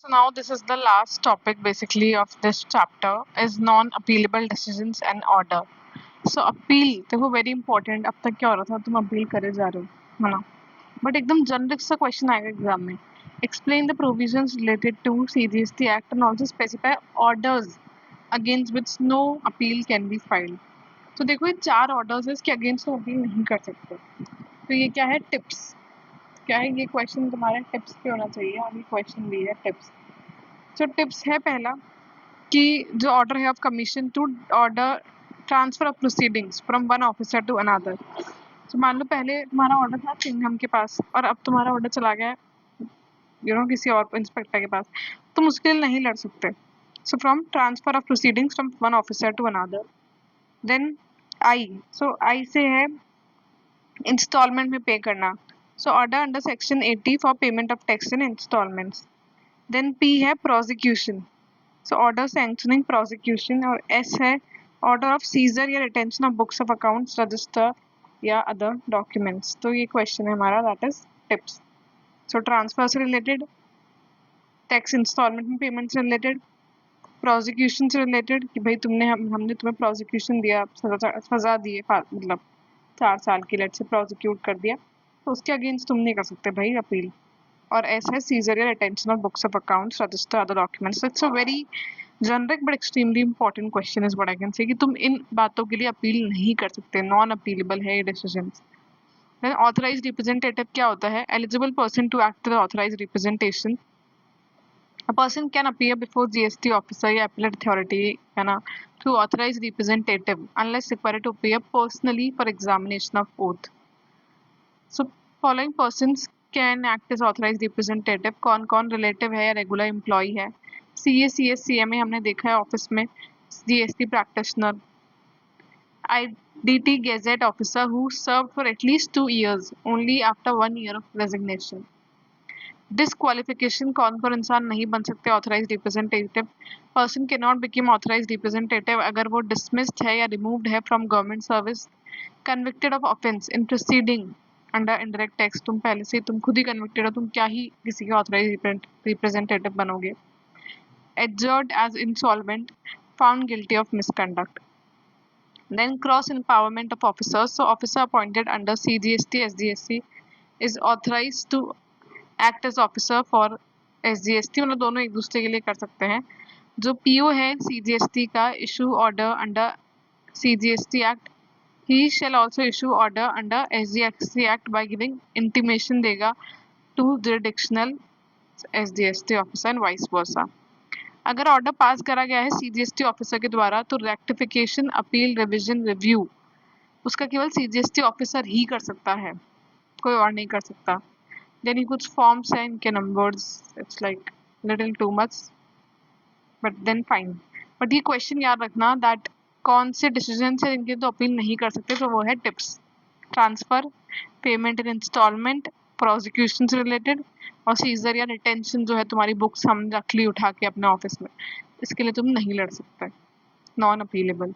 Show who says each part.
Speaker 1: So now this is the last topic basically of this chapter is non-appealable decisions and order. So appeal देखो very important. अब तक क्या हो रहा था, तुम अपील करे जा रहे हो, है ना? बट एकदम जनरिक सा क्वेश्चन आएगा एग्जाम में. Explain the provisions related to CGST Act and also specify orders against which no appeal can be filed. तो देखो ये 4 ऑर्डर्स है, इसके अगेंस्ट तुम अपील नहीं कर सकते. तो ये क्या है, टिप्स. क्या है ये क्वेश्चन तुम्हारे टिप्स पे होना चाहिए, और ये क्वेश्चन भी है टिप्स. जो टिप्स है पहला कि जो ऑर्डर है of commission to order transfer of proceedings from one officer to another. तो मान लो पहले तुम्हारा ऑर्डर था सिंघम के पास और अब तुम्हारा ऑर्डर चला गया किसी और इंस्पेक्टर के पास, तुम उसके लिए नहीं लड़ सकते. So from transfer of proceedings from one officer to another. Then I, so I से है इंस्टॉलमेंट में पे करना. So order under section 80 for payment of tax in instalments. Then P है prosecution, so order sanctioning prosecution. और S है order of seizure या retention of books of accounts, register या other documents. तो ये question है हमारा, that is tips. So transfer से रिलेटेड, टैक्स इंस्टॉलमेंट में पेमेंट से रिलेटेड, प्रोसिक्यूशन से रिलेटेड कि भाई हमने तुम्हें प्रोसिक्यूशन दिया, सजा दी है, मतलब 4 साल की लेट से प्रोसिक्यूट कर दिया, तो उसके अगेंस्ट तुम नहीं कर सकते भाई अपील. और ऐसा है सीजर या retention of books of accounts, register, other documents. It's a very generic but extremely important question is what I can say कि तुम इन बातों के लिए अपील नहीं कर सकते, नॉन अपीलेबल है ये डिसीजंस. देन ऑथराइज्ड रिप्रेजेंटेटिव क्या होता है, eligible person to act the authorized representation. A person can appear before GST officer या appellate authority, है ना, through authorized representative unless required to appear personally for examination of oath. So following persons can act as authorized representative. कौन कौन relative है या regular employ है. CA CS CMA हमने देखा है ऑफिस में. GST practitioner, IDT gazette officer who served for at least 2 years only after 1 year of resignation. Disqualification, कौन कौन इंसान नहीं बन सकते ऑथराइज रिप्रेजेंटेटिव. पर्सन के नॉट बिकम ऑथराइज रिप्रेजेंटेटिव अगर वो डिसमिस्ड है या रिमूव्ड है from government service, convicted of offence in proceeding under indirect tax. तुम पहले से तुम खुद ही कन्विक्टेड हो, तुम क्या ही किसी के ऑथराइज रिप्रेजेंटेटिव बनोगे. Adjudged as insolvent, found guilty of misconduct. Then cross empowerment of officers. So officer appointed under CGST SGST is authorized to act as officer for SGST, मतलब दोनों एक दूसरे के लिए कर सकते हैं. जो PO है CGST का, issue order under CGST act, he shall also issue order under SGST act by giving intimation देगा to jurisdictional SGST officer and vice versa. अगर ऑर्डर पास करा गया है CGST ऑफिसर के द्वारा तो रेक्टिफिकेशन, अपील, रिविजन, रिव्यू उसका केवल CGST ऑफिसर ही कर सकता है, कोई और नहीं कर सकता. Then you कुछ forms हैं इनके numbers, it's like little too much, but then fine. But ये question याद रखना that कौन से decision से इनके तो अपील नहीं कर सकते, तो वो है tips. Transfer, payment in instalment, prosecution से रिलेटेड, और सीजर या रिटेंशन जो है तुम्हारी बुक्स हम रख ली उठा के अपने ऑफिस में, इसके लिए तुम नहीं लड़ सकते, नॉन अपीलेबल.